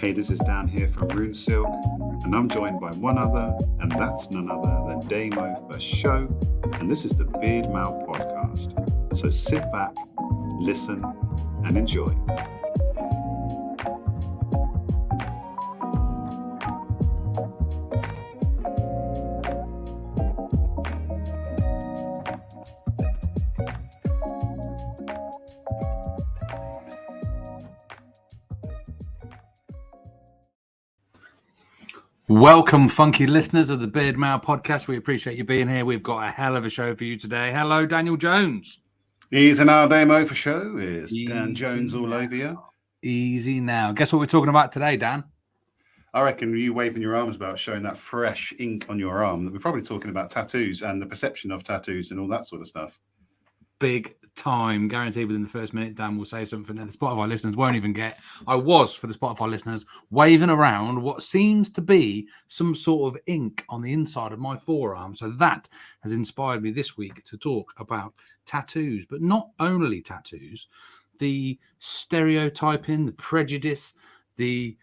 Hey, this is Dan here from Rune Silk, and I'm joined by one other, and that's none other than Damo for show, and this is the Beardmail podcast. So sit back, listen, and enjoy. Welcome, funky listeners of the Beardmail podcast. We appreciate you being here. We've got a hell of a show for you today. Hello, Daniel Jones. Easy now, Damo for show. It's Dan Easy Jones all now. over you. Easy now. Guess what we're talking about today, Dan? I reckon you waving your arms about showing that fresh ink on your arm, that we're probably talking about tattoos and the perception of tattoos and all that sort of stuff. Big time. Guaranteed within the first minute, Dan will say something that the Spotify listeners won't even get. I was, for the Spotify listeners, waving around what seems to be some sort of ink on the inside of my forearm. So that has inspired me this week to talk about tattoos, but not only tattoos, the stereotyping, the prejudice, it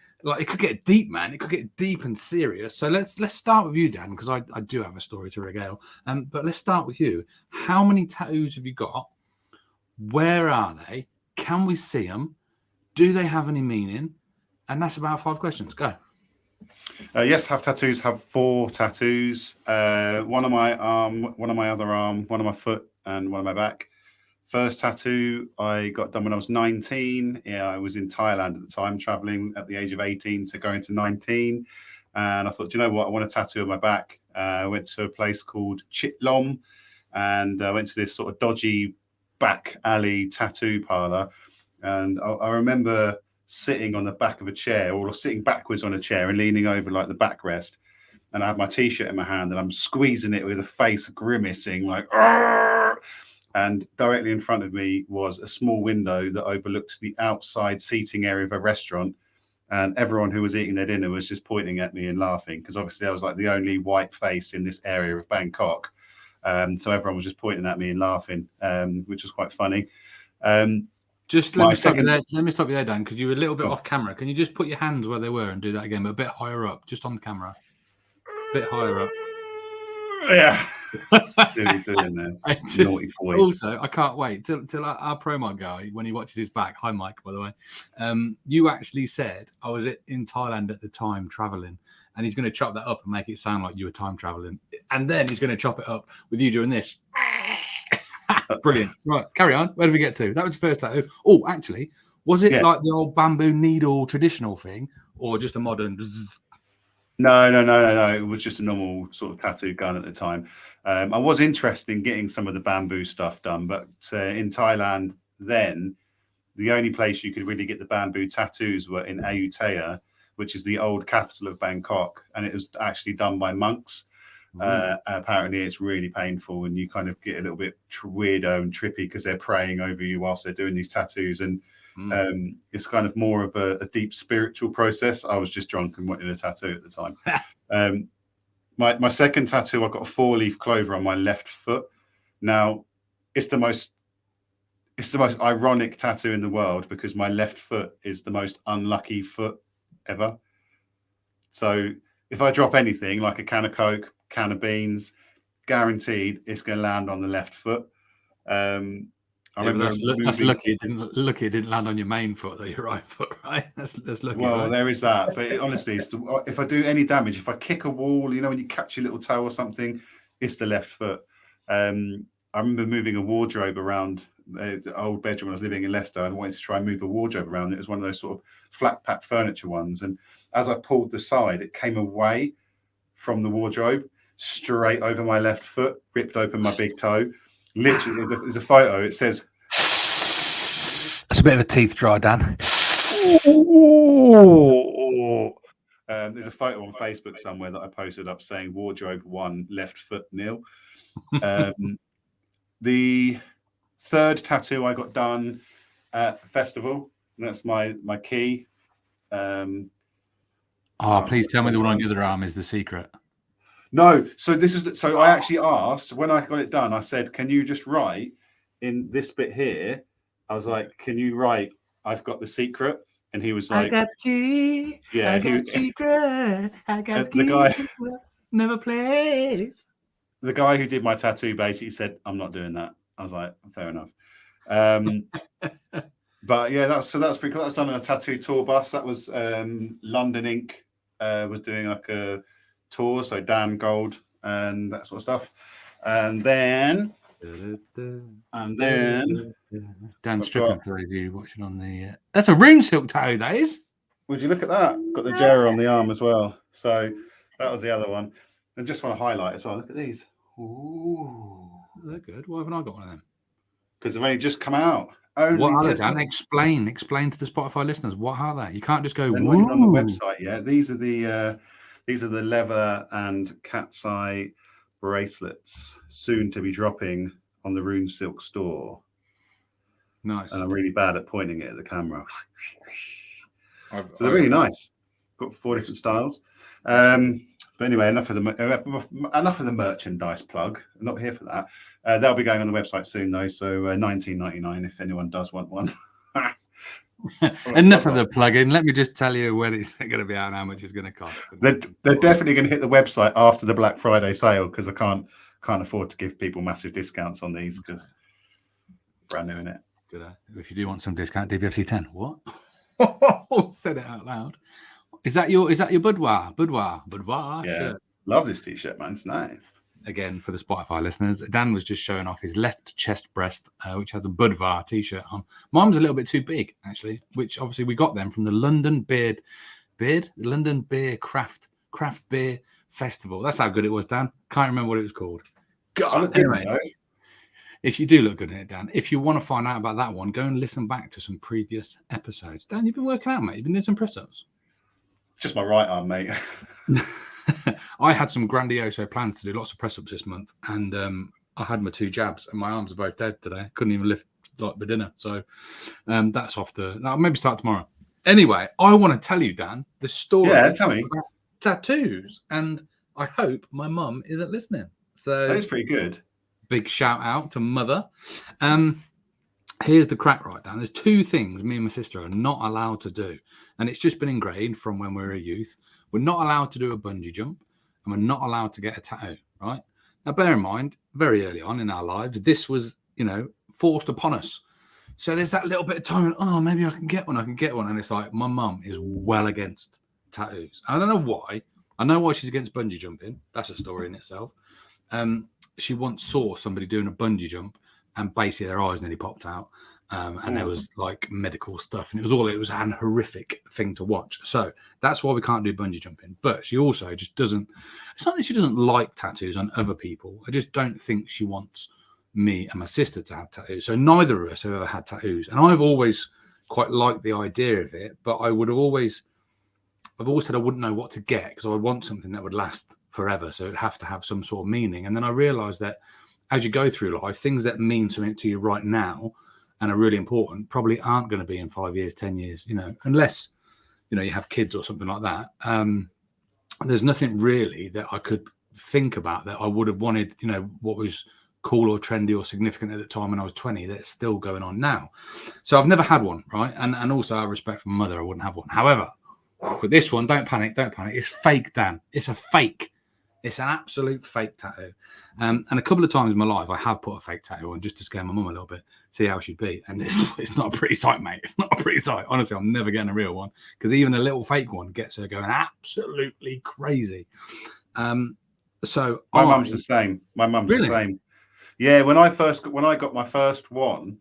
could get deep, man. It could get deep and serious. So let's start with you, Dan, because I do have a story to regale. But let's start with you. How many tattoos have you got? Where are they? Can we see them? Do they have any meaning? And that's about 5 questions. Go. Yes, have tattoos. Have 4 tattoos. One on my arm, one on my other arm, one on my foot, and one on my back. First tattoo I got done when I was 19. Yeah, I was in Thailand at the time, traveling at the age of 18 to going to 19. And I thought, do you know what? I want a tattoo on my back. I went to a place called Chitlom, and I went to this sort of dodgy back alley tattoo parlor. And I remember sitting on the back of a chair, or sitting backwards on a chair and leaning over like the backrest. And I had my T-shirt in my hand, and I'm squeezing it with a face grimacing like, "Argh!" And directly in front of me was a small window that overlooked the outside seating area of a restaurant. And everyone who was eating their dinner was just pointing at me and laughing, because obviously I was like the only white face in this area of Bangkok. So everyone was just pointing at me and laughing, which was quite funny. Let me stop you there, Dan, because you were a little bit off camera. Can you just put your hands where they were and do that again, but a bit higher up, just on the camera? A bit higher up. Yeah. Naughty boy. Also, I can't wait till our promo guy, when he watches his back, hi Mike, by the way, you actually said I was in Thailand at the time traveling, and he's going to chop that up and make it sound like you were time traveling, and then he's going to chop it up with you doing this. Brilliant. Right, carry on. Where did we get to? That was the first tattoo. Oh, actually, was it like the old bamboo needle traditional thing, or just a modern? No. It was just a normal sort of tattoo gun at the time. I was interested in getting some of the bamboo stuff done, but in Thailand then, the only place you could really get the bamboo tattoos were in Ayutthaya, which is the old capital of Bangkok, and it was actually done by monks. Apparently it's really painful, and you kind of get a little bit weirdo and trippy because they're praying over you whilst they're doing these tattoos, and it's kind of more of a deep spiritual process. I was just drunk and wanted a tattoo at the time. My second tattoo, I've got a 4-leaf clover on my left foot. Now, it's the most ironic tattoo in the world, because my left foot is the most unlucky foot ever. So if I drop anything, like a can of Coke, can of beans, guaranteed it's going to land on the left foot. I remember that's lucky it didn't land on your main foot, though, your right foot, right? That's lucky. Well, right? There is that. But honestly, if I do any damage, if I kick a wall, when you catch your little toe or something, it's the left foot. I remember moving a wardrobe around the old bedroom when I was living in Leicester, and I wanted to try and move a wardrobe around. It was one of those sort of flat pack furniture ones. And as I pulled the side, it came away from the wardrobe straight over my left foot, ripped open my big toe. Literally, there's a photo. It says, "That's a bit of a teeth dry, Dan." There's a photo on Facebook somewhere that I posted up saying "wardrobe 1, left foot nil." The third tattoo I got done at the festival, and that's my key. Please tell me the one on the other arm is the secret. No, so I actually asked, when I got it done, I said, can you just write in this bit here? I was like, can you write, I've got the secret? and he was I like, got the key. yeah, I got secret. I got the the key guy, to the never plays. the guy who did my tattoo basically said, "I'm not doing that." I was like, "Fair enough." But yeah, that's pretty cool. That's done on a tattoo tour bus. That was London Ink was doing like a tour, so Dan Gold and that sort of stuff. And then Dan's tripping for those of you watching on the. That's a rune silk tattoo, that is. Would you look at that? Got the Jera on the arm as well. So that was the other one. And just want to highlight as well. Look at these. Ooh, they're good. Why haven't I got one of them? Because they've only just come out. What are they, Dan? Explain to the Spotify listeners. What are they? You can't just go. They're not even on the website yet. These are the leather and cat's eye bracelets, soon to be dropping on the Rune Silk store. Nice. And I'm really bad at pointing it at the camera. So they're really nice. Got 4 different styles. But anyway, enough of the merchandise plug. I'm not here for that. They'll be going on the website soon, though. So $19.99 if anyone does want one. Enough of the plug-in. Let me just tell you when it's going to be out and how much it's going to cost. They're definitely going to hit the website after the Black Friday sale because I can't afford to give people massive discounts on these because brand new in it. Good. If you do want some discount, DBFC 10. What? Said it out loud. Is that your boudoir Yeah, shirt? Love this t-shirt, man. It's nice. Again, for the Spotify listeners, Dan was just showing off his left chest breast, which has a boudoir t-shirt on. Mine's a little bit too big, actually, which obviously we got them from the London London Beer Craft Beer Festival. That's how good it was, Dan. Can't remember what it was called. God, anyway. If you do look good in it, Dan, if you want to find out about that one, go and listen back to some previous episodes. Dan, you've been working out, mate. You've been doing some press-ups. Just my right arm, mate. I had some grandioso plans to do lots of press-ups this month, and I had my 2 jabs, and my arms are both dead today. Couldn't even lift like the dinner. So that's off the... I'll maybe start tomorrow. Anyway, I want to tell you, Dan, the story tell me. about tattoos, and I hope my mum isn't listening. So That's pretty good. Big shout out to Mother. Here's the crack right down. There's 2 things me and my sister are not allowed to do. And it's just been ingrained from when we were a youth. We're not allowed to do a bungee jump and we're not allowed to get a tattoo, right? Now, bear in mind, very early on in our lives, this was, forced upon us. So there's that little bit of time, maybe I can get one. And it's like, my mum is well against tattoos. I don't know why. I know why she's against bungee jumping. That's a story in itself. She once saw somebody doing a bungee jump and basically their eyes nearly popped out. And there was like medical stuff and it was an horrific thing to watch. So that's why we can't do bungee jumping. But she also just doesn't, it's not that she doesn't like tattoos on other people. I just don't think she wants me and my sister to have tattoos. So neither of us have ever had tattoos. And I've always quite liked the idea of it, but I've always said I wouldn't know what to get because I would want something that would last forever. So it'd have to have some sort of meaning. And then I realized that as you go through life, things that mean something to you right now and are really important probably aren't going to be in 5 years, 10 years, unless, you have kids or something like that. There's nothing really that I could think about that I would have wanted, what was cool or trendy or significant at the time when I was 20 that's still going on now. So I've never had one, right? And also out of respect for my mother, I wouldn't have one. However, with this one, don't panic. It's fake, Dan. It's a fake. It's an absolute fake tattoo. And a couple of times in my life, I have put a fake tattoo on just to scare my mum a little bit, see how she'd be. And it's not a pretty sight, mate. It's not a pretty sight. Honestly, I'm never getting a real one because even a little fake one gets her going absolutely crazy. So my mum's the same. The same. Yeah, when I got my first one,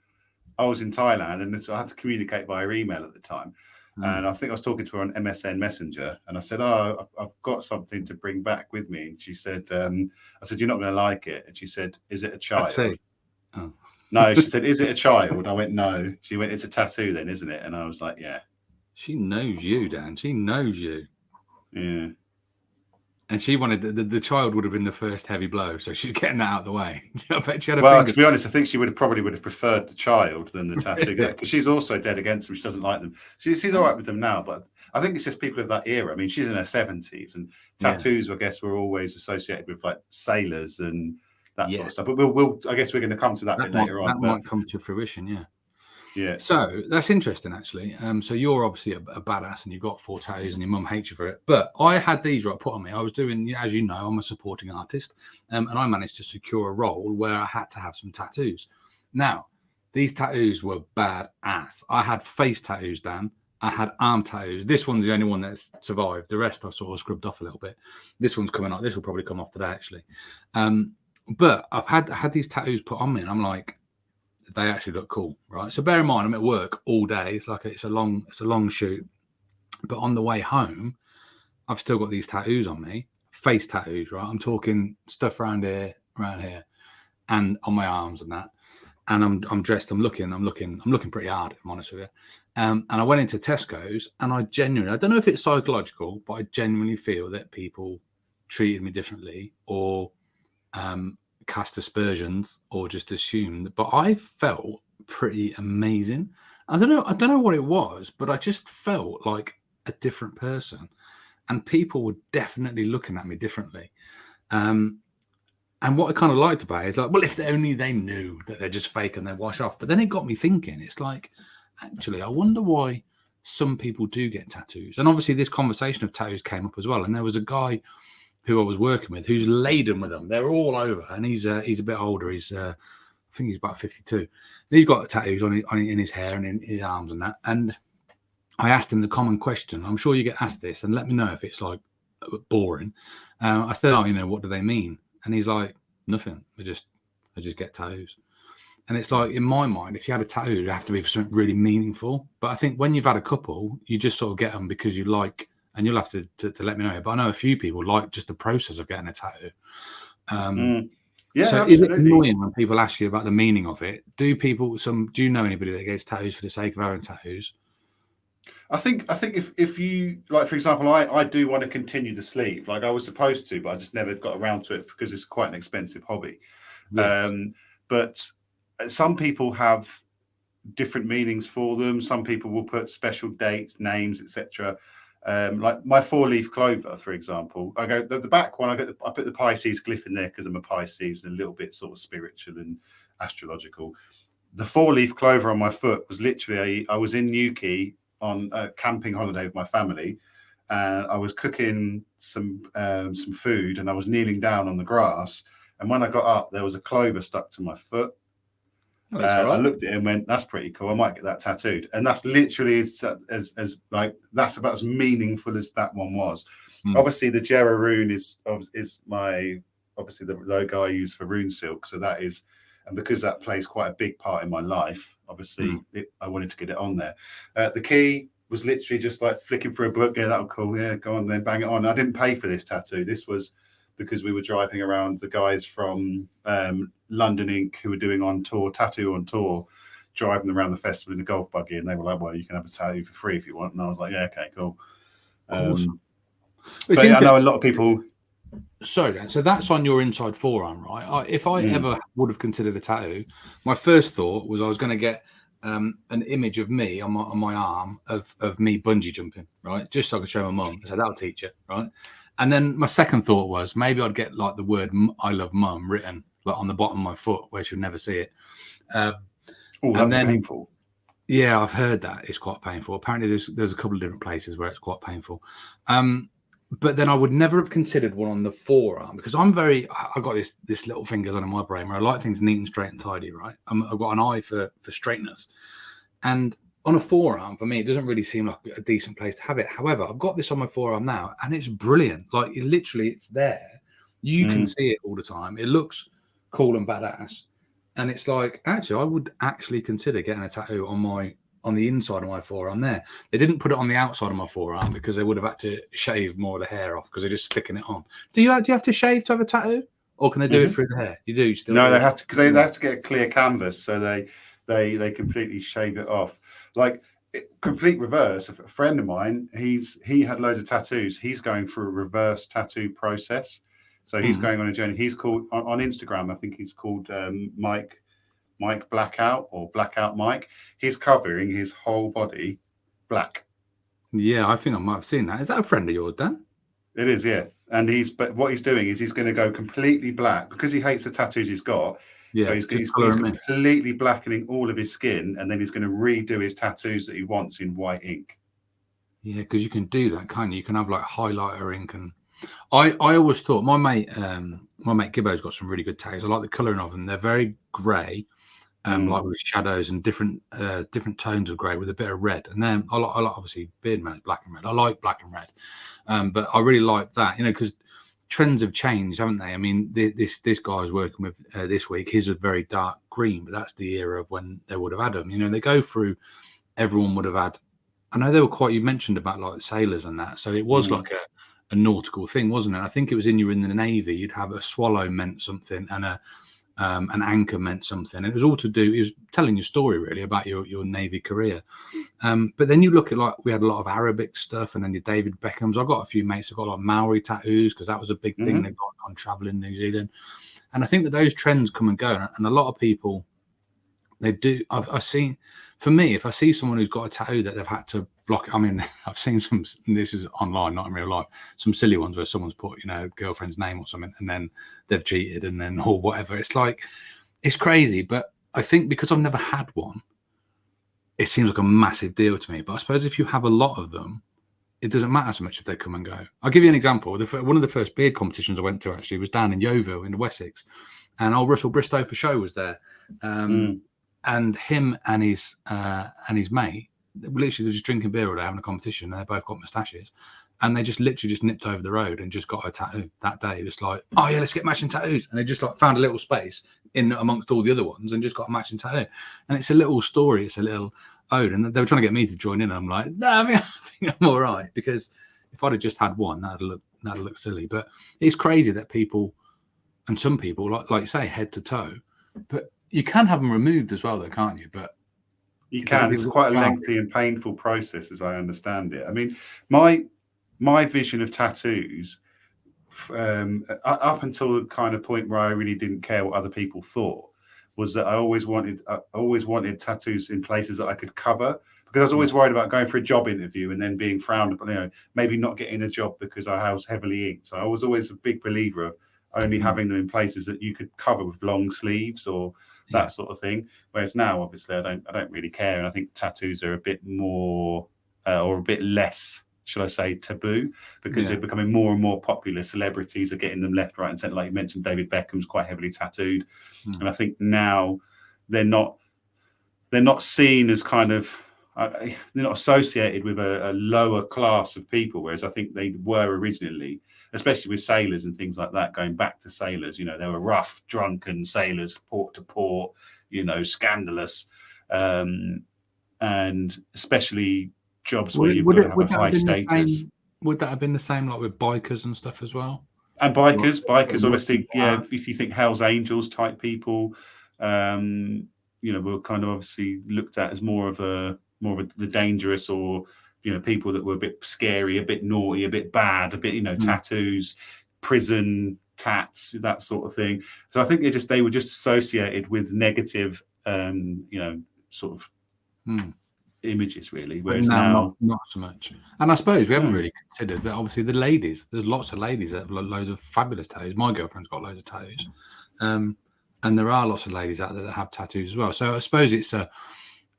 I was in Thailand and I had to communicate via email at the time. And I think I was talking to her on MSN Messenger and I said, I've got something to bring back with me. And she said, I said, you're not going to like it. And she said, is it a child? Oh. No, she said, is it a child? I went, no. She went, it's a tattoo then, isn't it? And I was like, yeah. She knows you, Dan. She knows you. Yeah. And she wanted the child would have been the first heavy blow, so she's getting that out of the way. I bet she had to be honest, I think she probably would have preferred the child than the tattoo because she's also dead against them. She doesn't like them. She's all right with them now, but I think it's just people of that era. I mean, she's in her 70s, and tattoos, I guess, were always associated with like sailors and that sort of stuff. But I guess we're going to come to that bit later on. That might come to fruition, yeah. Yeah. So that's interesting, actually. So you're obviously a badass, and you've got 4 tattoos, and your mum hates you for it. But I had these put on me. I was doing, as you know, I'm a supporting artist, and I managed to secure a role where I had to have some tattoos. Now, these tattoos were badass. I had face tattoos, Dan. I had arm tattoos. This one's the only one that's survived. The rest I sort of scrubbed off a little bit. This one's coming off. This will probably come off today, actually. But I've had these tattoos put on me, and I'm like, they actually look cool, right? So bear in mind, I'm at work all day. It's a long shoot, but on the way home, I've still got these tattoos on me, face tattoos, right? I'm talking stuff around here, and on my arms and that. And I'm dressed. I'm looking pretty hard, if I'm honest with you. And I went into Tesco's, and I don't know if it's psychological, but I genuinely feel that people treated me differently, or cast aspersions, or just assumed. But I felt pretty amazing. I don't know what it was, but I just felt like a different person, and people were definitely looking at me differently. And what I kind of liked about it is like, well, if only they knew that they're just fake and they wash off. But then it got me thinking. It's like, actually, I wonder why some people do get tattoos. And obviously, this conversation of tattoos came up as well. And there was a guy who I was working with who's laden with them. They're all over, and he's a bit older. I think he's about 52, and he's got tattoos in his hair and in his arms and that. And I asked him the common question. I'm sure you get asked this, and let me know if it's like boring. I said, what do they mean? And he's like, nothing. I just get tattoos. And it's like, in my mind, if you had a tattoo, it'd have to be for something really meaningful. But I think when you've had a couple, you just sort of get them because you like. And you'll have to let me know. But I know a few people like just the process of getting a tattoo. Yeah, so absolutely. Is it annoying when people ask you about the meaning of it? Do you know anybody that gets tattoos for the sake of having tattoos? I think if you, like, for example, I do want to continue the sleeve. Like, I was supposed to, but I just never got around to it because it's quite an expensive hobby. Yes. But some people have different meanings for them. Some people will put special dates, names, etc. Like my 4-leaf clover, for example, I go the back one. I put the Pisces glyph in there because I'm a Pisces and a little bit sort of spiritual and astrological. The 4-leaf clover on my foot was literally I was in Newquay on a camping holiday with my family, and I was cooking some food, and I was kneeling down on the grass. And when I got up, there was a clover stuck to my foot. Oh, that's all right. I looked at it and went, "That's pretty cool. I might get that tattooed." And that's literally as like that's about as meaningful as that one was. Obviously, the Jera rune is my obviously the logo I use for rune silk. So that is, and because that plays quite a big part in my life, obviously I wanted to get it on there. The key was literally just like flicking through a book. Yeah, that'll cool. Yeah, go on then, bang it on. I didn't pay for this tattoo. This was because we were driving around, the guys from London Ink who were doing tattoo on tour, driving around the festival in a golf buggy, and they were like, "Well, you can have a tattoo for free if you want." And I was like, "Yeah, okay, cool." Awesome. But yeah, I know a lot of people. Sorry, Dan. So that's on your inside forearm, right? If I ever would have considered a tattoo, my first thought was I was going to get an image of me on my arm of me bungee jumping, right? Just so I could show my mum. So that'll teach it, right? And then my second thought was maybe I'd get like the word "I love mum" written like on the bottom of my foot where she'll never see it. That'd be painful. Yeah, I've heard that it's quite painful. Apparently, there's a couple of different places where it's quite painful. But then I would never have considered one on the forearm because I've got this little fingers under my brain where I like things neat and straight and tidy, right? I've got an eye for straightness, and on a forearm, for me, it doesn't really seem like a decent place to have it. However, I've got this on my forearm now, and it's brilliant. Like, it's there. You can see it all the time. It looks cool and badass. And it's like, actually, I would actually consider getting a tattoo on the inside of my forearm there. They didn't put it on the outside of my forearm because they would have had to shave more of the hair off because they're just sticking it on. Do you have to shave to have a tattoo? Or can they do it through the hair? You do still? No, they have to, because they have to get a clear canvas, so they completely shave it off. Like, complete reverse. A friend of mine, he had loads of tattoos. He's going through a reverse tattoo process. So he's going on a journey. He's called on Instagram, I think he's called Mike Blackout or Blackout Mike. He's covering his whole body black. Yeah, I think I might have seen that. Is that a friend of yours, Dan? It is, yeah. And but what he's doing is he's going to go completely black because he hates the tattoos he's got. Yeah, So he's just colour them in. completely blackening all of his skin, and then he's going to redo his tattoos that he wants in white ink. Yeah, because you can do that, can't you? You can have like highlighter ink, and I always thought my mate Gibbo's got some really good tattoos. I like the colouring of them. They're very grey, like with shadows and different tones of grey with a bit of red. And then I like obviously Beardmail black and red. I like black and red, but I really like that, because trends have changed, haven't they? I mean, this guy I was working with this week, his is very dark green, but that's the era of when they would have had them. They go through. Everyone would have had. I know they were quite. You mentioned about like sailors and that, so it was like a nautical thing, wasn't it? I think it was you were in the Navy, you'd have a swallow meant something, and an anchor meant something. And it was all to do. It was telling your story really about your Navy career. But then you look at we had a lot of Arabic stuff, and then your David Beckhams. I've got a few mates who've got like Maori tattoos because that was a big thing. They've got on travel in New Zealand, and I think that those trends come and go, and a lot of people they do. I've seen. For me, if I see someone who's got a tattoo that they've had to block, I mean, I've seen some. This is online, not in real life. Some silly ones where someone's put, girlfriend's name or something, and then they've cheated, and then or whatever. It's crazy. But I think because I've never had one, it seems like a massive deal to me. But I suppose if you have a lot of them, it doesn't matter so much if they come and go. I'll give you an example. One of the first beard competitions I went to actually was down in Yeovil in Wessex, and old Russell Bristow for show was there. And him and his mate, literally, they're just drinking beer all day, having a competition, and they both got moustaches, and they just literally just nipped over the road and just got a tattoo that day. Just like, oh yeah, let's get matching tattoos, and they just like found a little space in amongst all the other ones and just got a matching tattoo. And it's a little story, it's a little ode, and they were trying to get me to join in. And I'm like, no, I think I'm all right, because if I'd have just had one, that'd look silly. But it's crazy that people, and some people, like you say, head to toe, but you can have them removed as well, though, can't you? But you can. It's quite a lengthy and painful process, as I understand it. I mean, my vision of tattoos, up until the kind of point where I really didn't care what other people thought, was that I always wanted tattoos in places that I could cover, because I was always worried about going for a job interview and then being frowned upon, maybe not getting a job because I was heavily inked. So I was always a big believer of only having them in places that you could cover with long sleeves or that sort of thing. Whereas now, obviously, I don't really care, and I think tattoos are a bit more or a bit less, should I say, taboo, because they're becoming more and more popular. Celebrities are getting them left, right, and centre. Like you mentioned, David Beckham's quite heavily tattooed, and I think now they're not seen as kind of they're not associated with a lower class of people, whereas I think they were originally, especially with sailors and things like that. Going back to sailors, they were rough, drunken sailors, port to port, scandalous, and especially jobs where you've got to have a high status. Would that have been the same like with bikers and stuff as well? And bikers, obviously, if you think Hell's Angels type people, were kind of obviously looked at as more of the dangerous, or people that were a bit scary, a bit naughty, a bit bad, a bit tattoos, prison tats, that sort of thing. So I think they were just associated with negative, sort of images, really. Whereas now not so much. And I suppose we haven't really considered that. Obviously, the ladies, there's lots of ladies that have loads of fabulous tattoos. My girlfriend's got loads of tattoos, and there are lots of ladies out there that have tattoos as well. So I suppose it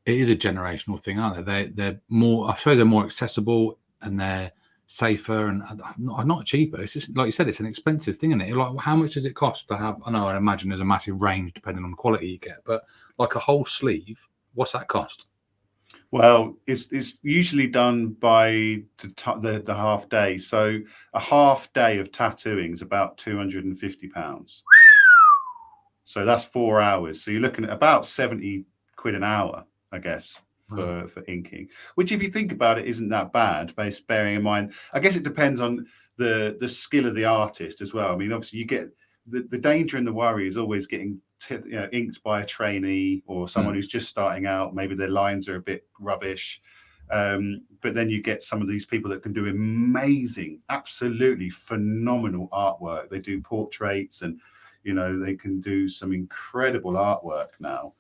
is a generational thing, aren't they? They're more, I suppose, they're more accessible, and they're safer and not cheaper. It's just like you said, it's an expensive thing, isn't it? Like, how much does it cost to have? I know, I imagine there's a massive range depending on the quality you get, but like a whole sleeve, what's that cost? Well, it's usually done by the half day. So a half day of tattooing is about £250. So that's 4 hours. So you're looking at about 70 quid an hour, I guess, for inking, which, if you think about it, isn't that bad, bearing in mind, I guess it depends on the skill of the artist as well. I mean, obviously you get the danger and the worry is always getting inked by a trainee or someone who's just starting out. Maybe their lines are a bit rubbish. But then you get some of these people that can do amazing, absolutely phenomenal artwork. They do portraits, and they can do some incredible artwork now.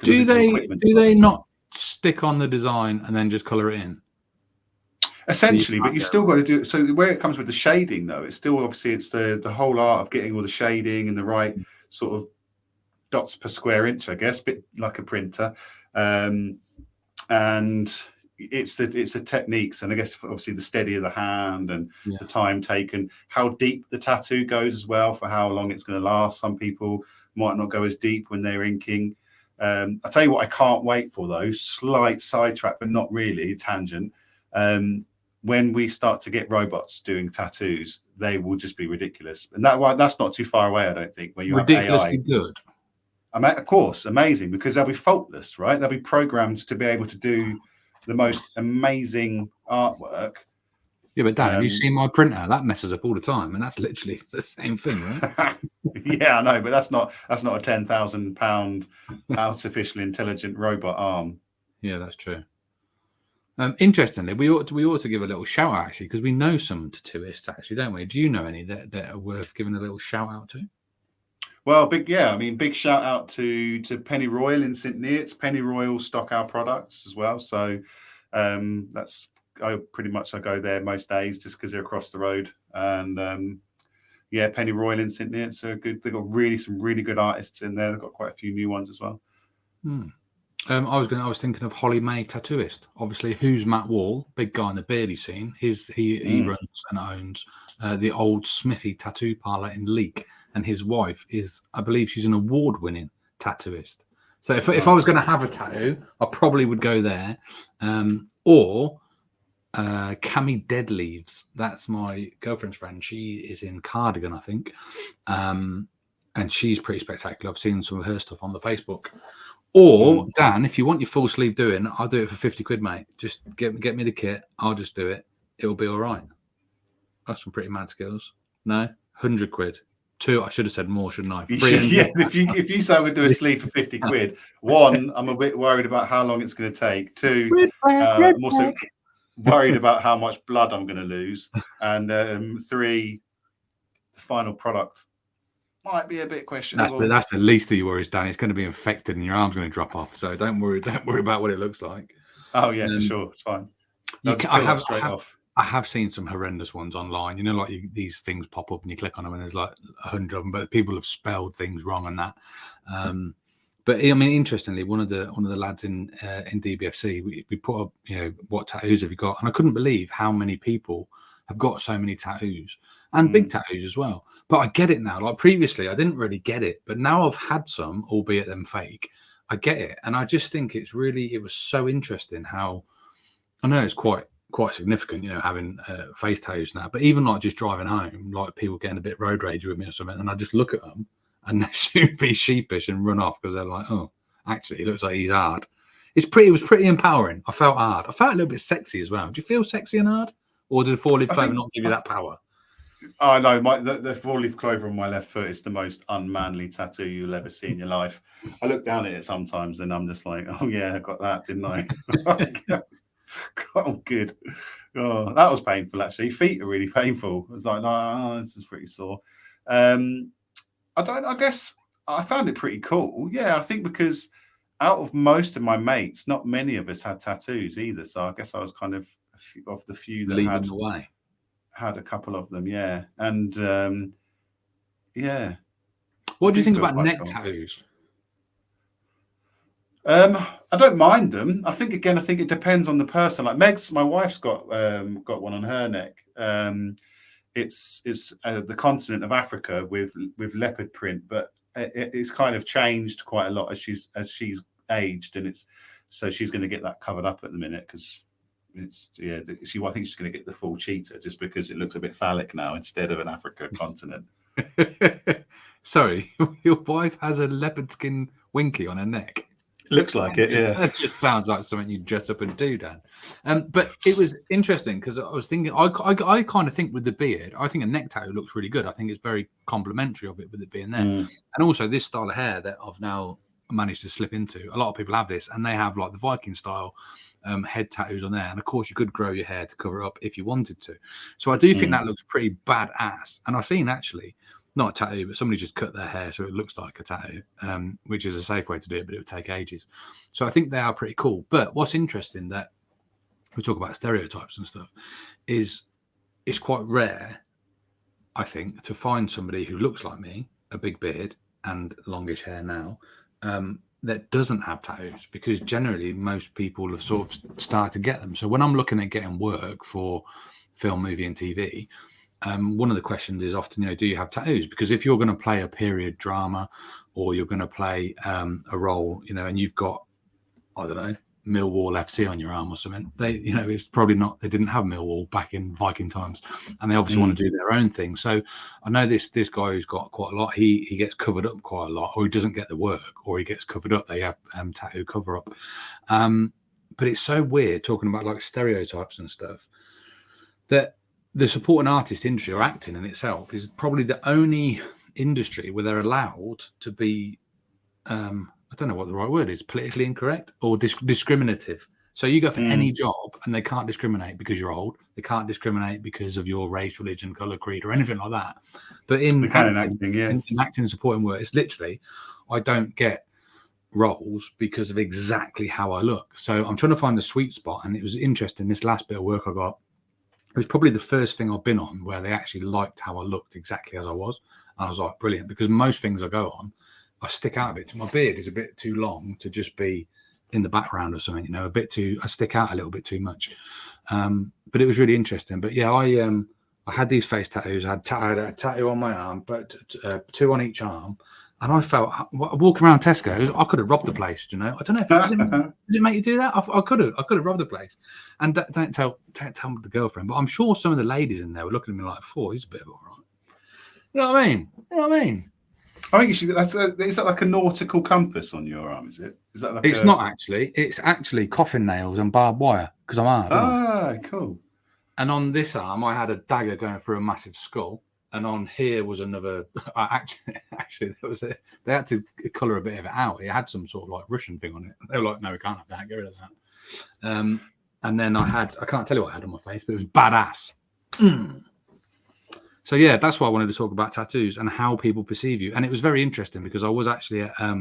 Do they not stick on the design and then just color it in? Essentially, but you still got to do it. So where it comes with the shading, though, it's still obviously it's the whole art of getting all the shading and the right sort of dots per square inch, I guess, a bit like a printer. And it's the techniques, and I guess obviously the steadier the hand and the time taken, how deep the tattoo goes as well, for how long it's going to last. Some people might not go as deep when they're inking. I tell you what, I can't wait for, though, slight sidetrack, but not really, tangent. When we start to get robots doing tattoos, they will just be ridiculous, and that's not too far away, I don't think. Where you ridiculously have AI, good. of course, amazing, because they'll be faultless, right? They'll be programmed to be able to do the most amazing artwork. Yeah, but Dan, have you seen my printer? That messes up all the time, and that's literally the same thing, right? Yeah, I know, but that's not a £10,000 artificial intelligent robot arm. Yeah, that's true. Interestingly, we ought to give a little shout out, actually, because we know some tattooists, actually, don't we? Do you know any that are worth giving a little shout out to? Well, big shout out to Penny Royal in St Neots. Penny Royal stock our products as well, so that's I go there most days just because they're across the road. And Penny Royal in St Neots are good. They've got some really good artists in there. They've got quite a few new ones as well. I was thinking of Holly May Tattooist. Obviously, who's Matt Wall, big guy in the beardy scene. He runs and owns the old Smithy Tattoo Parlour in Leek, and his wife is, I believe, she's an award-winning tattooist. So if I was going to have a tattoo, I probably would go there, or Cami Deadleaves. That's my girlfriend's friend. She is in Cardigan, I think, and she's pretty spectacular. I've seen some of her stuff on the Facebook. Or Dan, if you want your full sleeve doing, I'll do it for 50 quid, mate. Just get me the kit. I'll just do it. It'll be all right. That's some pretty mad skills. No, 100 quid. 2, I should have said more, shouldn't I? Yeah, if you say we'd do a sleeve for 50 quid, 1, I'm a bit worried about how long it's going to take. 2, I'm also worried about how much blood I'm going to lose. And 3, the final product might be a bit questionable. That's the least of your worries, Dan. It's going to be infected and your arm's going to drop off. So don't worry about what it looks like. Oh yeah, for sure, it's fine. I have seen some horrendous ones online. You know, like these things pop up and you click on them and there's like 100 of them, but people have spelled things wrong on that. But I mean, interestingly, one of the lads in DBFC, we put up, what tattoos have you got? And I couldn't believe how many people have got so many tattoos, and big tattoos as well. But I get it now. Like previously, I didn't really get it, but now I've had some, albeit them fake. I get it, and I just think it was so interesting how, I know it's quite significant, having face tattoos now. But even like just driving home, like people getting a bit road rage with me or something, and I just look at them and they should be sheepish and run off because they're like, oh, actually, it looks like he's hard. It was pretty empowering. I felt hard. I felt a little bit sexy as well. Do you feel sexy and hard? Or did the 4-leaf clover not give you that power? Oh, no, the 4-leaf clover on my left foot is the most unmanly tattoo you'll ever see in your life. I look down at it sometimes and I'm just like, oh, yeah, I got that, didn't I? Oh, good. Oh, that was painful, actually. Feet are really painful. I was like, oh, this is pretty sore. I guess I found it pretty cool. Yeah, I think because out of most of my mates, not many of us had tattoos either. So I guess I was kind of the few that leading the way. Had a couple of them, yeah. And yeah. What do you think about neck tattoos? I don't mind them. I think it depends on the person. Like my wife's got one on her neck. It's the continent of Africa with leopard print, but it's kind of changed quite a lot as she's aged, and so she's going to get that covered up at the minute because I think she's going to get the full cheetah just because it looks a bit phallic now instead of an Africa continent. Sorry, your wife has a leopard skin winky on her neck. Looks like it, yeah. That just sounds like something you dress up and do, Dan. But it was interesting because I was thinking, I kind of think with the beard, I think a neck tattoo looks really good. I think it's very complimentary of it with it being there. And also this style of hair that I've now managed to slip into. A lot of people have this and they have like the Viking style head tattoos on there. And of course you could grow your hair to cover up if you wanted to. So I do think that looks pretty badass. And I've seen actually, not a tattoo, but somebody just cut their hair so it looks like a tattoo, which is a safe way to do it, but it would take ages. So I think they are pretty cool. But what's interesting that we talk about stereotypes and stuff is it's quite rare, I think, to find somebody who looks like me, a big beard, and longish hair now, that doesn't have tattoos, because generally most people have sort of started to get them. So when I'm looking at getting work for film, movie, and TV, one of the questions is often, do you have tattoos? Because if you're going to play a period drama, or you're going to play a role, and you've got, I don't know, Millwall FC on your arm or something, it's probably not, they didn't have Millwall back in Viking times, and they obviously want to do their own thing. So I know this guy who's got quite a lot, he gets covered up quite a lot, or he doesn't get the work, or he gets covered up. They have tattoo cover up. But it's so weird talking about like stereotypes and stuff, that the supporting artist industry, or acting in itself, is probably the only industry where they're allowed to be, I don't know what the right word is, politically incorrect or discriminative. So you go for any job and they can't discriminate because you're old. They can't discriminate because of your race, religion, color, creed, or anything like that. But in acting, in acting and supporting work, it's literally, I don't get roles because of exactly how I look. So I'm trying to find the sweet spot. And it was interesting, this last bit of work I got, it was probably the first thing I've been on where they actually liked how I looked exactly as I was. And I was like, brilliant, because most things I go on, I stick out a bit. My beard is a bit too long to just be in the background or something, a bit too, I stick out a little bit too much. But it was really interesting. But yeah, I had these face tattoos. I had a tattoo on my arm, but 2 on each arm. And I felt, walking around Tesco's, I could have robbed the place. I don't know if does it make you do that? I could have robbed the place. And don't tell the girlfriend, but I'm sure some of the ladies in there were looking at me like, "Oh, he's a bit all right." You know what I mean? I think you should. Is that like a nautical compass on your arm? Is it? Is that like? It's not actually. It's actually coffin nails and barbed wire, because I'm hard. Cool. And on this arm, I had a dagger going through a massive skull, and on here was another. Actually, they had to colour a bit of it out. It had some sort of like Russian thing on it. They were like, "No, we can't have that. Get rid of that." And then I can't tell you what I had on my face, but it was badass. So yeah, that's why I wanted to talk about tattoos and how people perceive you. And it was very interesting because I was actually at, I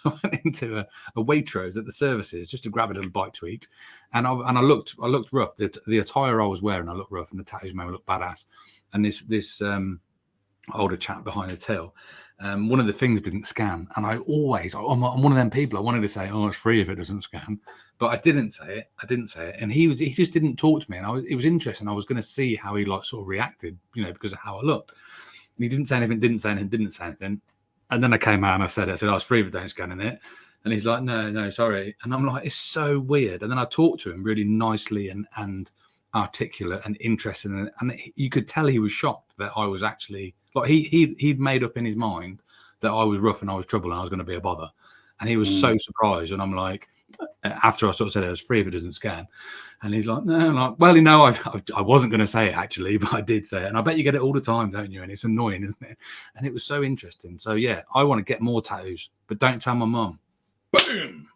went into a Waitrose at the services just to grab a little bite to eat, and I looked rough. The attire I was wearing, I looked rough, and the tattoos made me look badass. And this older chap behind the till, one of the things didn't scan, and I'm one of them people. I wanted to say, "Oh, it's free if it doesn't scan," but I didn't say it. And he just didn't talk to me, and it was interesting. I was going to see how he like sort of reacted, because of how I looked. And he didn't say anything. And then I came out and I said, "Oh, it's free if it don't scan in it." And he's like, "No, sorry." And I'm like, it's so weird. And then I talked to him really nicely and articulate and interested, and you could tell he was shocked that I was actually like he'd made up in his mind that I was rough and I was trouble and I was going to be a bother, and he was so surprised. And I'm like, after I sort of said it was free if it doesn't scan, and he's like, "No," I'm like, "Well, I wasn't going to say it actually, but I did say it, and I bet you get it all the time, don't you? And it's annoying, isn't it?" And it was so interesting. So yeah, I want to get more tattoos, but don't tell my mum. Boom.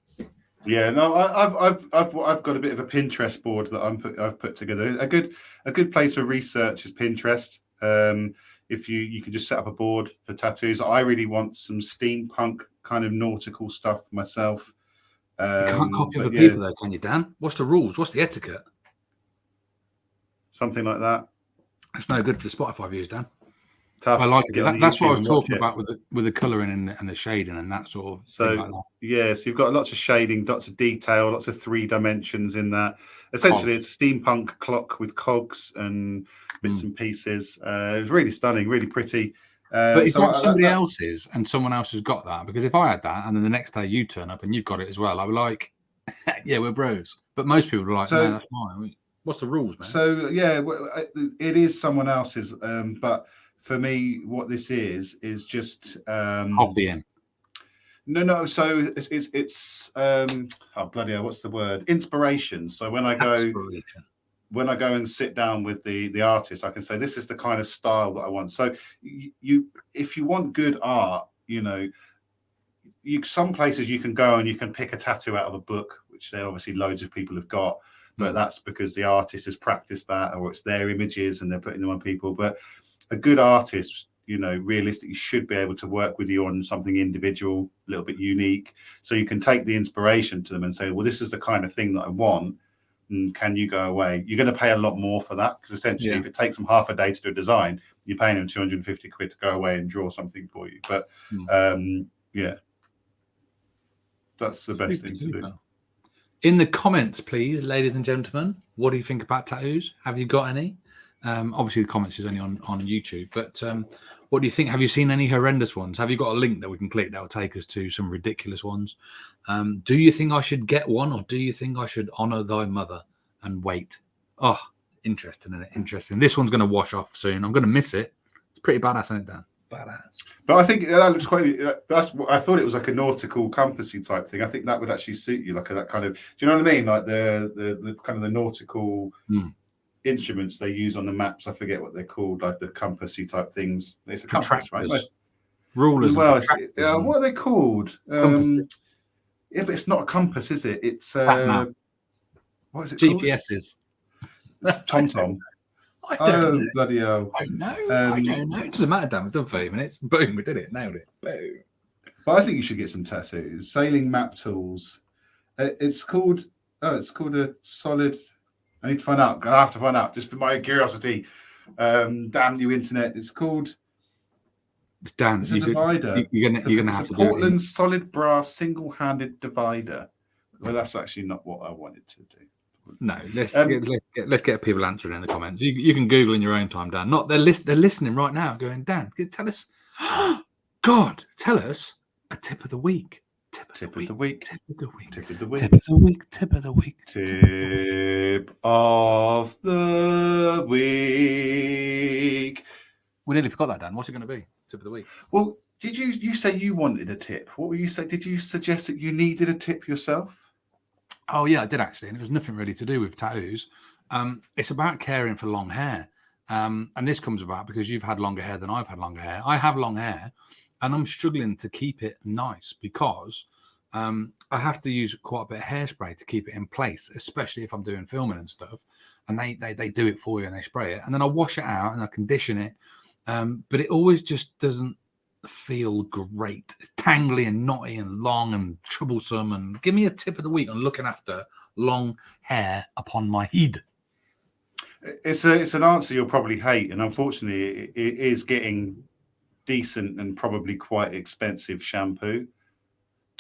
Yeah, no, I've got a bit of a Pinterest board that I've put together. A good place for research is Pinterest. If you can just set up a board for tattoos. I really want some steampunk kind of nautical stuff myself. You can't copy other people though, can you, Dan? What's the rules? What's the etiquette? Something like that. It's no good for the Spotify views, Dan. Tough. I like it. That's what I was talking about with the colouring and the shading and that sort of thing like that. Yeah, so you've got lots of shading, lots of detail, lots of 3 dimensions in that. Essentially, It's a steampunk clock with cogs and bits and pieces. It was really stunning, really pretty. But is that somebody else's and someone else has got that? Because if I had that and then the next day you turn up and you've got it as well, I'd be like, yeah, we're bros. But most people are like, no, that's mine. What's the rules, man? So, yeah, it is someone else's. But for me, what this is just hobbying. No. So it's oh bloody hell, what's the word? Inspiration. So when I go and sit down with the artist, I can say this is the kind of style that I want. So if you want good art, some places you can go and you can pick a tattoo out of a book, which there obviously loads of people have got, but that's because the artist has practiced that, or it's their images and they're putting them on people. But a good artist, realistically should be able to work with you on something individual, a little bit unique. So you can take the inspiration to them and say, well, this is the kind of thing that I want, can you go away? You're going to pay a lot more for that, because essentially if it takes them half a day to do a design, you're paying them 250 quid to go away and draw something for you. But that's the best thing to do. In the comments, please, ladies and gentlemen, what do you think about tattoos? Have you got any? Obviously the comments is only on YouTube, but what do you think? Have you seen any horrendous ones? Have you got a link that we can click that will take us to some ridiculous ones? Do you think I should get one, or do you think I should honor thy mother and wait? Oh, interesting, isn't it? Interesting. This one's going to wash off soon. I'm going to miss it. It's pretty badass, isn't it, Dan? Badass. But I think that looks quite. That's what I thought. It was like a nautical compassy type thing. I think that would actually suit you, like that kind of. Do you know what I mean? Like the kind of the nautical instruments they use on the maps. I forget what they're called, like the compassy type things. It's a compass, right? Rulers. Well, what are they called? Yeah, but it's not a compass, is it? It's what is it? GPSs. It's TomTom. I don't know. Bloody hell. I don't know. I don't know. It doesn't matter, Dan. We've done 30 minutes. Boom, we did it. Nailed it. Boom. But I think you should get some tattoos. Sailing map tools. It's called a solid. I need to find out. I have to find out, just for my curiosity. Damn you, internet. It's called. Dan, it's a divider. You're gonna have to do Portland solid brass single-handed divider. Well, that's actually not what I wanted to do. No, let's get people answering in the comments. You can Google in your own time, Dan. They're listening right now, going, Dan, tell us. God, tell us a tip of the week. Tip of the week. Tip of the week. Tip of the week. Tip of the week. Tip of the week. Tip of the week. We nearly forgot that, Dan. What's it going to be? Tip of the week. Well, did you say you wanted a tip? What were you saying? Did you suggest that you needed a tip yourself? Oh, yeah, I did actually. And it was nothing really to do with tattoos. It's about caring for long hair. And this comes about because you've had longer hair than I've had longer hair. I have long hair and I'm struggling to keep it nice because I have to use quite a bit of hairspray to keep it in place, especially if I'm doing filming and stuff. And they do it for you and they spray it. And then I wash it out and I condition it. But it always just doesn't feel great. It's tangly and knotty and long and troublesome. And give me a tip of the week on looking after long hair upon my head. It's an answer you'll probably hate, and unfortunately it is getting decent and probably quite expensive shampoo.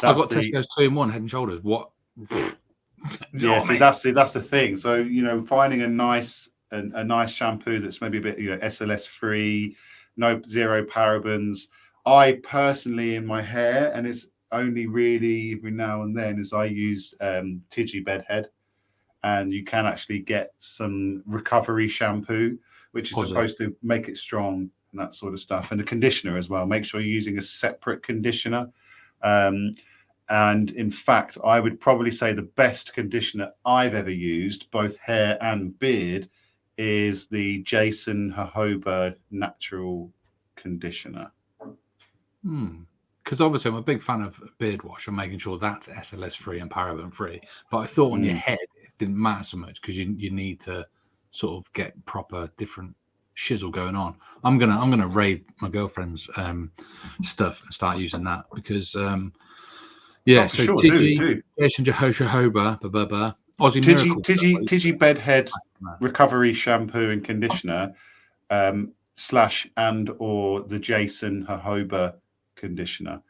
I've got Tesco's 2-in-1 Head and Shoulders. What? Yeah, see, that's the thing. So finding a nice shampoo that's maybe a bit SLS free, zero parabens. I personally, in my hair, and it's only really every now and then, is I use Tigi Bedhead, and you can actually get some recovery shampoo, which is supposed to make it strong and that sort of stuff, and the conditioner as well. Make sure you're using a separate conditioner. And in fact, I would probably say the best conditioner I've ever used, both hair and beard, is the Jason Jojoba natural conditioner. Because obviously I'm a big fan of beard wash and making sure that's SLS free and paraben free. But I thought on your head it didn't matter so much because you need to sort of get proper different shizzle going on. I'm gonna raid my girlfriend's stuff and start using that because so sure, Tigi, Jason Jojoba, Aussie Miracle, Tigi Bedhead recovery shampoo and conditioner / and or the Jason Jojoba conditioner.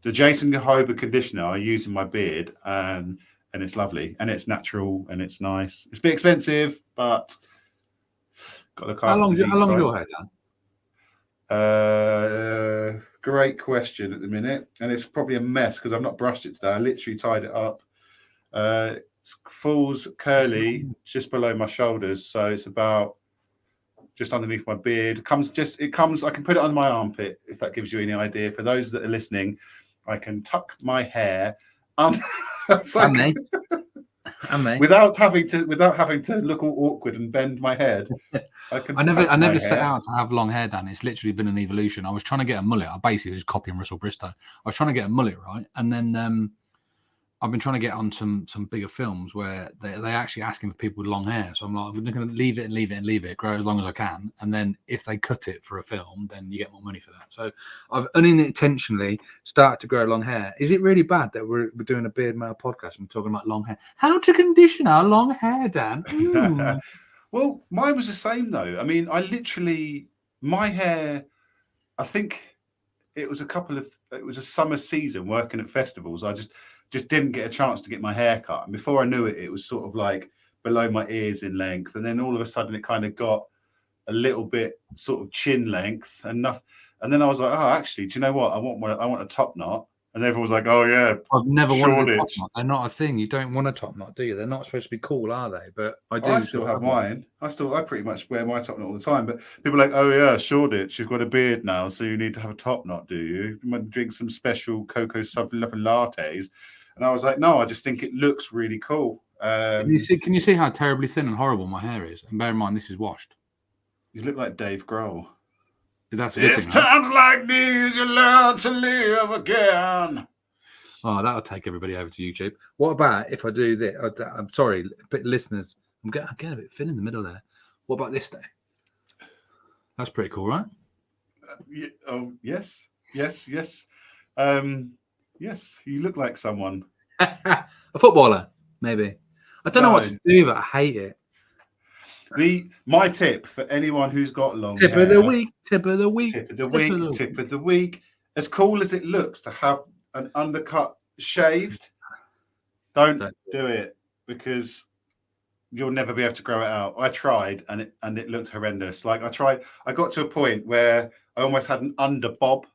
The Jason Jojoba conditioner I use in my beard, and it's lovely, and it's natural, and it's nice. It's a bit expensive, but got to look after. How long's your hair, Dan? Great question at the minute, and it's probably a mess because I've not brushed it today. I literally tied it up. It falls curly just below my shoulders, so it's about just underneath my beard. It comes. I can put it under my armpit if that gives you any idea. For those that are listening, I can tuck my hair without having to look all awkward and bend my head. I never set out to have long hair, Dan. It's literally been an evolution. I was trying to get a mullet. I basically was just copying Russell Bristow. I was trying to get a mullet, right? And then I've been trying to get on some bigger films where they're actually asking for people with long hair. So I'm like, I'm going to leave it, grow as long as I can. And then if they cut it for a film, then you get more money for that. So I've unintentionally started to grow long hair. Is it really bad that we're doing a Beardmail podcast and we're talking about long hair? How to condition our long hair, Dan? Well, mine was the same though. I mean, my hair, I think it was a summer season working at festivals. I just didn't get a chance to get my hair cut. And before I knew it, it was sort of like below my ears in length. And then all of a sudden it kind of got a little bit sort of chin length enough. And then I was like, oh, actually, do you know what? I want a top knot. And everyone was like, oh yeah. I've never wanted a top knot. They're not a thing. You don't want a top knot, do you? They're not supposed to be cool, are they? But I do. I still have mine. I pretty much wear my top knot all the time. But people are like, oh yeah, Shoreditch, you've got a beard now, so you need to have a top knot, do you? You might drink some special cocoa lattes. And I was like, no, I just think it looks really cool. Can you see how terribly thin and horrible my hair is? And bear in mind, this is washed. You look like Dave Grohl. That's a good it's thing, times like these you learn to live again. Oh, that'll take everybody over to YouTube. What about if I do this? I'm sorry, but listeners, I'm getting a bit thin in the middle there. What about this day? That's pretty cool, right? Yes. Yes, you look like someone. A footballer, maybe. I don't know what to do, but I hate it. My tip for anyone who's got long hair. Tip of the week. As cool as it looks to have an undercut shaved, don't do it, because you'll never be able to grow it out. I tried and it looked horrendous. Like I got to a point where I almost had an under bob.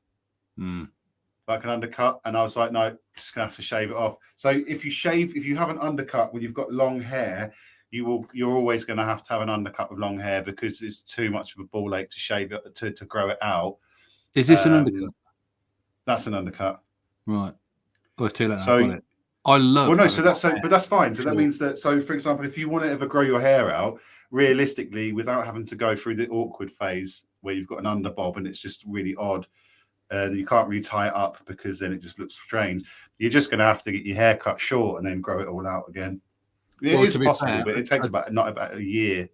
Like an undercut, and I was like, no, just gonna have to shave it off. So if you have an undercut when you've got long hair, you're always going to have an undercut with long hair, because it's too much of a ball ache to shave it to grow it out. Is this an undercut? That's an undercut, right? Oh, it's too late. So I love. Well, no, but that's fine. So that means that. So, for example, if you want to ever grow your hair out realistically without having to go through the awkward phase where you've got an underbob and it's just really odd, and you can't really tie it up because then it just looks strange, you're just going to have to get your hair cut short and then grow it all out again. It is possible, but it takes not about a year.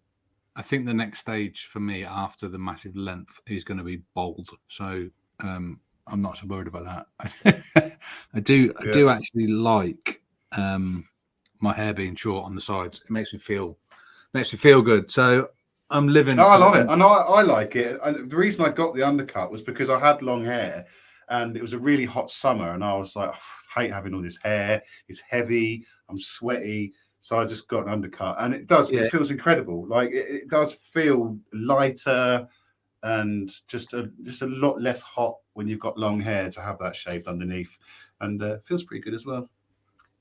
I think the next stage for me after the massive length is going to be bald. So I'm not so worried about that. I do actually like my hair being short on the sides. It makes me feel good. So I'm living. No, I love it. And I like it. The reason I got the undercut was because I had long hair and it was a really hot summer. And I was like, I hate having all this hair. It's heavy. I'm sweaty. So I just got an undercut, and it feels incredible. Like it does feel lighter and just a lot less hot when you've got long hair to have that shaved underneath, and it feels pretty good as well.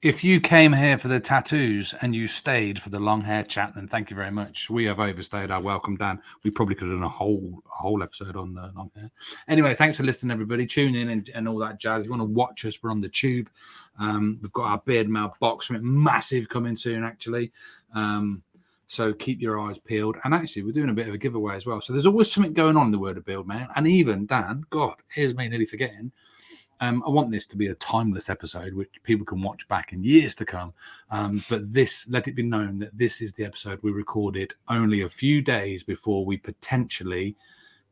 If you came here for the tattoos and you stayed for the long hair chat, then thank you very much. We have overstayed our welcome, Dan. We probably could have done a whole episode on long hair. Anyway, thanks for listening, everybody. Tune in and all that jazz. If you want to watch us, we're on the tube. We've got our Beardmail box, something massive coming soon, actually. So keep your eyes peeled. And actually, we're doing a bit of a giveaway as well. So there's always something going on in the world of Beardmail. And even, Dan, God, here's me nearly forgetting. I want this to be a timeless episode, which people can watch back in years to come. But let it be known that this is the episode we recorded only a few days before we potentially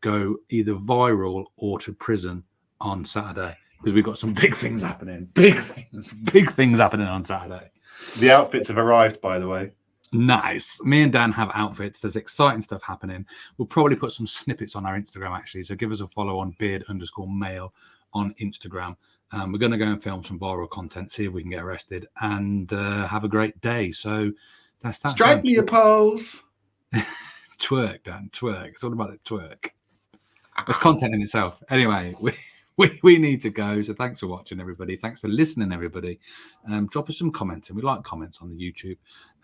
go either viral or to prison on Saturday, because we've got some big things happening. Big things happening on Saturday. The outfits have arrived, by the way. Nice. Me and Dan have outfits. There's exciting stuff happening. We'll probably put some snippets on our Instagram, actually. So give us a follow on beard_mail on Instagram. We're going to go and film some viral content, see if we can get arrested, and have a great day. So that's that. Strike me a pose. Twerk, Dan, twerk. It's all about the twerk. It's content in itself. Anyway, we need to go. So thanks for watching, everybody. Thanks for listening, everybody. Drop us some comments, and we like comments on the YouTube.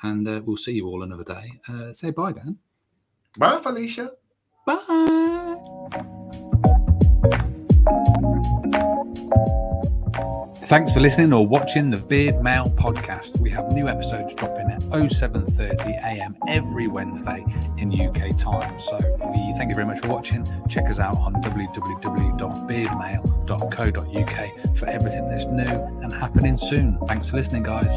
And we'll see you all another day. Say bye, Dan. Bye, Felicia. Bye. Thanks for listening or watching the Beardmail podcast. We have new episodes dropping at 07:30 a.m. every Wednesday in UK time. So we thank you very much for watching. Check us out on www.beardmail.co.uk for everything that's new and happening soon. Thanks for listening, guys.